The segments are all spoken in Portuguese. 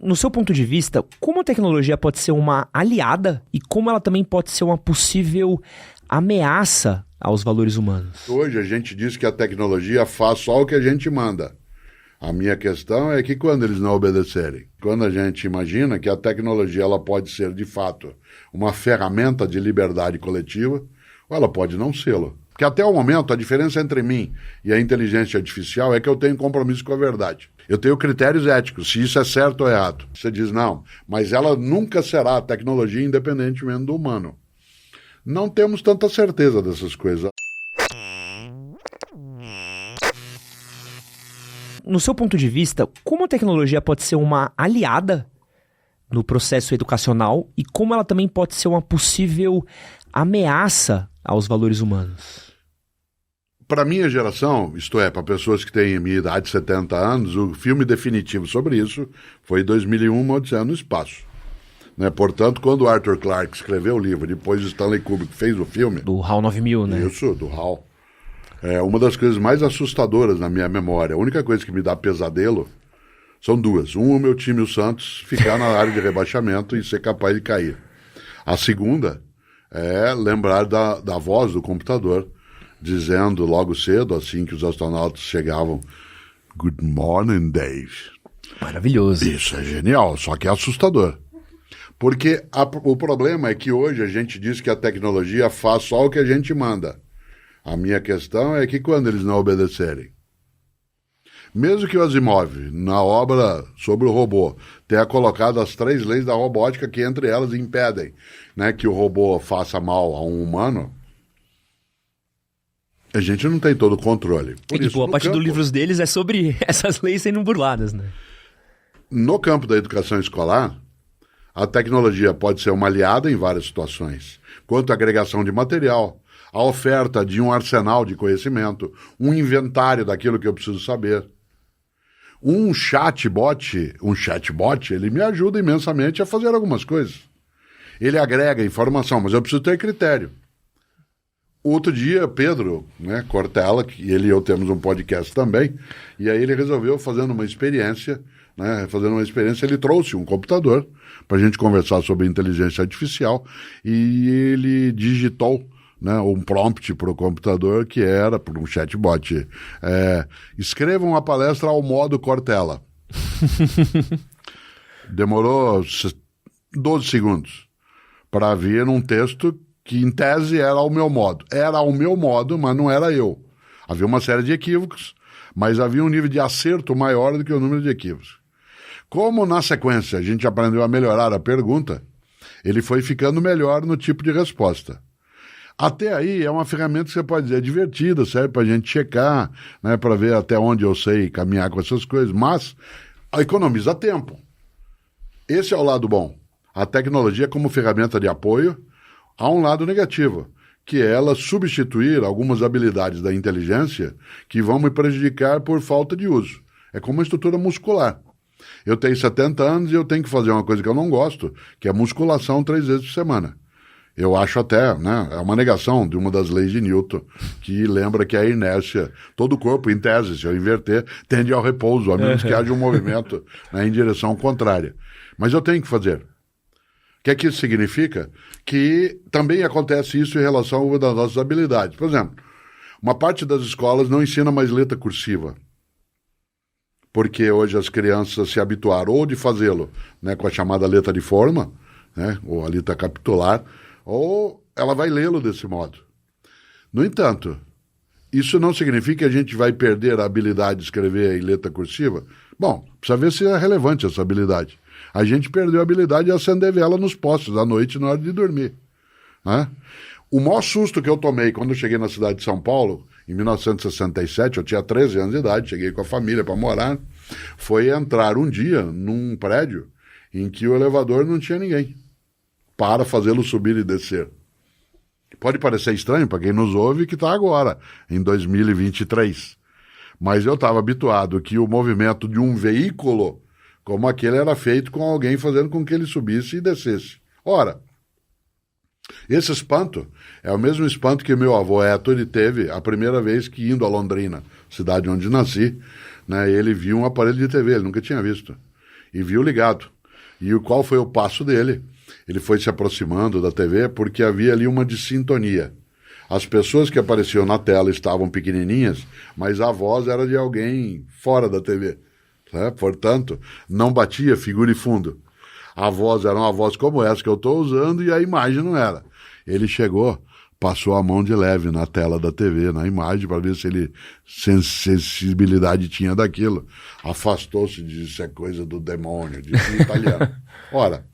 No seu ponto de vista, como a tecnologia pode ser uma aliada e como ela também pode ser uma possível ameaça aos valores humanos? Hoje a gente diz que a tecnologia faz só o que a gente manda. A minha questão é que quando eles não obedecerem, quando a gente imagina que a tecnologia ela pode ser, de fato, uma ferramenta de liberdade coletiva, ou ela pode não sê-lo. Porque até o momento a diferença entre mim e a inteligência artificial é que eu tenho compromisso com a verdade. Eu tenho critérios éticos, se isso é certo ou errado. Você diz não, mas ela nunca será tecnologia independentemente do humano. Não temos tanta certeza dessas coisas. No seu ponto de vista, como a tecnologia pode ser uma aliada no processo educacional e como ela também pode ser uma possível ameaça aos valores humanos? Para a minha geração, isto é, para pessoas que têm minha idade de 70 anos, o filme definitivo sobre isso foi 2001, Uma Odisseia no Espaço. Né? Portanto, quando o Arthur Clarke escreveu o livro, depois o Stanley Kubrick fez o filme... Do HAL 9000, né? Isso, do HAL. É uma das coisas mais assustadoras na minha memória. A única coisa que me dá pesadelo são duas. O meu time, o Santos, ficar na área de rebaixamento e ser capaz de cair. A segunda é lembrar da voz do computador, dizendo logo cedo, assim que os astronautas chegavam, "Good morning, Dave." Maravilhoso. Isso é genial, só que é assustador. Porque o problema é que hoje a gente diz que a tecnologia faz só o que a gente manda. A minha questão é que quando eles não obedecerem, mesmo que o Asimov, na obra sobre o robô, tenha colocado as 3 leis da robótica que entre elas impedem, né, que o robô faça mal a um humano, a gente não tem todo o controle. Por E isso, boa parte dos livros deles é sobre essas leis sendo burladas, né? No campo da educação escolar, a tecnologia pode ser uma aliada em várias situações, quanto à agregação de material, a oferta de um arsenal de conhecimento, um inventário daquilo que eu preciso saber. Um chatbot, ele me ajuda imensamente a fazer algumas coisas. Ele agrega informação, mas eu preciso ter critério. Outro dia, Pedro, né, Cortella, que ele e eu temos um podcast também, e aí ele resolveu fazendo uma experiência, ele trouxe um computador para a gente conversar sobre inteligência artificial e ele digitou, né, um prompt para o computador que era, para um chatbot, escreva uma palestra ao modo Cortella. Demorou 12 segundos para vir um texto que em tese era ao meu modo. Era ao meu modo, mas não era eu. Havia uma série de equívocos, mas havia um nível de acerto maior do que o número de equívocos. Como na sequência a gente aprendeu a melhorar a pergunta, ele foi ficando melhor no tipo de resposta. Até aí é uma ferramenta que você pode dizer divertida, serve para a gente checar, né, para ver até onde eu sei caminhar com essas coisas, mas economiza tempo. Esse é o lado bom. A tecnologia como ferramenta de apoio, há um lado negativo, que é ela substituir algumas habilidades da inteligência que vão me prejudicar por falta de uso. É como uma estrutura muscular. Eu tenho 70 anos e eu tenho que fazer uma coisa que eu não gosto, que é musculação 3 vezes por semana. Eu acho até, né, é uma negação de uma das leis de Newton, que lembra que a inércia, todo o corpo, em tese, se eu inverter, tende ao repouso, a menos que haja um movimento, né, em direção contrária. Mas eu tenho que fazer. O que é que isso significa? Que também acontece isso em relação a uma das nossas habilidades. Por exemplo, uma parte das escolas não ensina mais letra cursiva, porque hoje as crianças se habituaram ou de fazê-lo, né, com a chamada letra de forma, né, ou a letra capitular, ou ela vai lê-lo desse modo. No entanto, isso não significa que a gente vai perder a habilidade de escrever em letra cursiva? Bom, precisa ver se é relevante essa habilidade. A gente perdeu a habilidade de acender vela nos postes à noite na hora de dormir, né? O maior susto que eu tomei quando eu cheguei na cidade de São Paulo, em 1967, eu tinha 13 anos de idade, cheguei com a família para morar, foi entrar um dia num prédio em que o elevador não tinha ninguém para fazê-lo subir e descer. Pode parecer estranho para quem nos ouve que está agora, em 2023. Mas eu estava habituado que o movimento de um veículo como aquele era feito com alguém fazendo com que ele subisse e descesse. Ora, esse espanto é o mesmo espanto que meu avô Héctor teve a primeira vez que indo a Londrina, cidade onde nasci, né, ele viu um aparelho de TV, ele nunca tinha visto. e viu ligado. E qual foi o passo dele? Ele foi se aproximando da TV porque havia ali uma dissintonia. As pessoas que apareciam na tela estavam pequenininhas, mas a voz era de alguém fora da TV. Né? Portanto, não batia figura e fundo. A voz era uma voz como essa que eu estou usando e a imagem não era. Ele chegou, passou a mão de leve na tela da TV, na imagem, para ver se ele sensibilidade tinha daquilo. Afastou-se de isso é coisa do demônio, disse em italiano. Ora,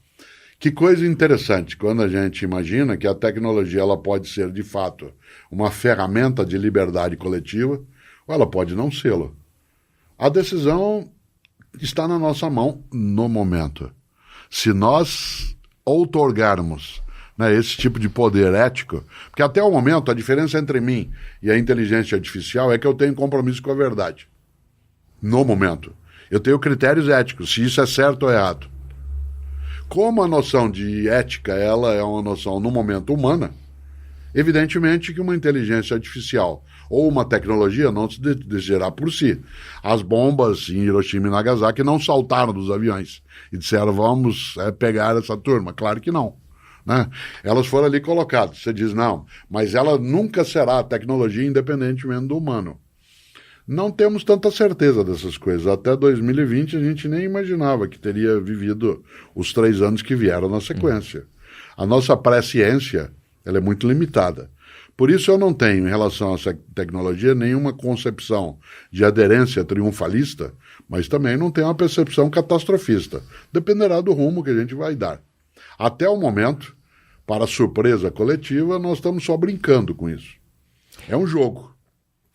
que coisa interessante quando a gente imagina que a tecnologia ela pode ser, de fato, uma ferramenta de liberdade coletiva, ou ela pode não sê-lo. A decisão está na nossa mão no momento. Se nós outorgarmos, né, esse tipo de poder ético, porque até o momento a diferença entre mim e a inteligência artificial é que eu tenho compromisso com a verdade. No momento. Eu tenho critérios éticos, se isso é certo ou errado. Como a noção de ética ela é uma noção, no momento, humana, evidentemente que uma inteligência artificial ou uma tecnologia não se decidirá por si. As bombas em Hiroshima e Nagasaki não saltaram dos aviões e disseram, vamos pegar essa turma. Claro que não. Né? Elas foram ali colocadas. Você diz, não, mas ela nunca será a tecnologia independentemente do humano. Não temos tanta certeza dessas coisas. Até 2020 a gente nem imaginava que teria vivido os 3 anos que vieram na sequência. A nossa presciência ela é muito limitada. Por isso eu não tenho, em relação a essa tecnologia, nenhuma concepção de aderência triunfalista, mas também não tenho uma percepção catastrofista. Dependerá do rumo que a gente vai dar. Até o momento, para surpresa coletiva, nós estamos só brincando com isso. É um jogo.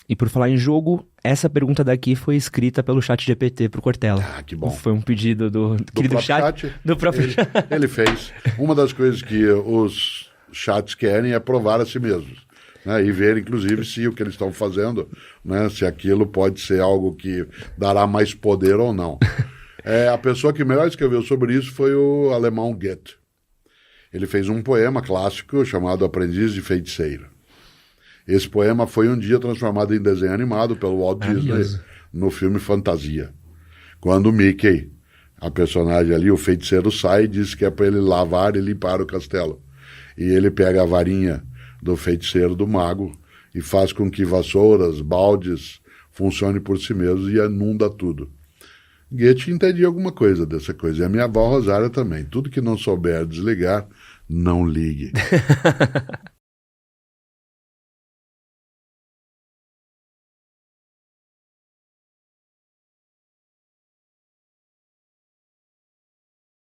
E por falar em jogo, essa pergunta daqui foi escrita pelo ChatGPT pro Cortella. Ah, que bom. Foi um pedido do querido chat. Do próprio chat. Ele fez. Uma das coisas que os chats querem é provar a si mesmos. Né, e ver, inclusive, se o que eles estão fazendo, né, se aquilo pode ser algo que dará mais poder ou não. A pessoa que melhor escreveu sobre isso foi o alemão Goethe. Ele fez um poema clássico chamado Aprendiz de Feiticeiro. Esse poema foi um dia transformado em desenho animado pelo Walt Disney no filme Fantasia. Quando o Mickey, a personagem ali, o feiticeiro, sai e diz que é para ele lavar e limpar o castelo. E ele pega a varinha do feiticeiro, do mago, e faz com que vassouras, baldes, funcionem por si mesmos e inunda tudo. Goethe entendia alguma coisa dessa coisa. E a minha avó Rosária também. Tudo que não souber desligar, não ligue.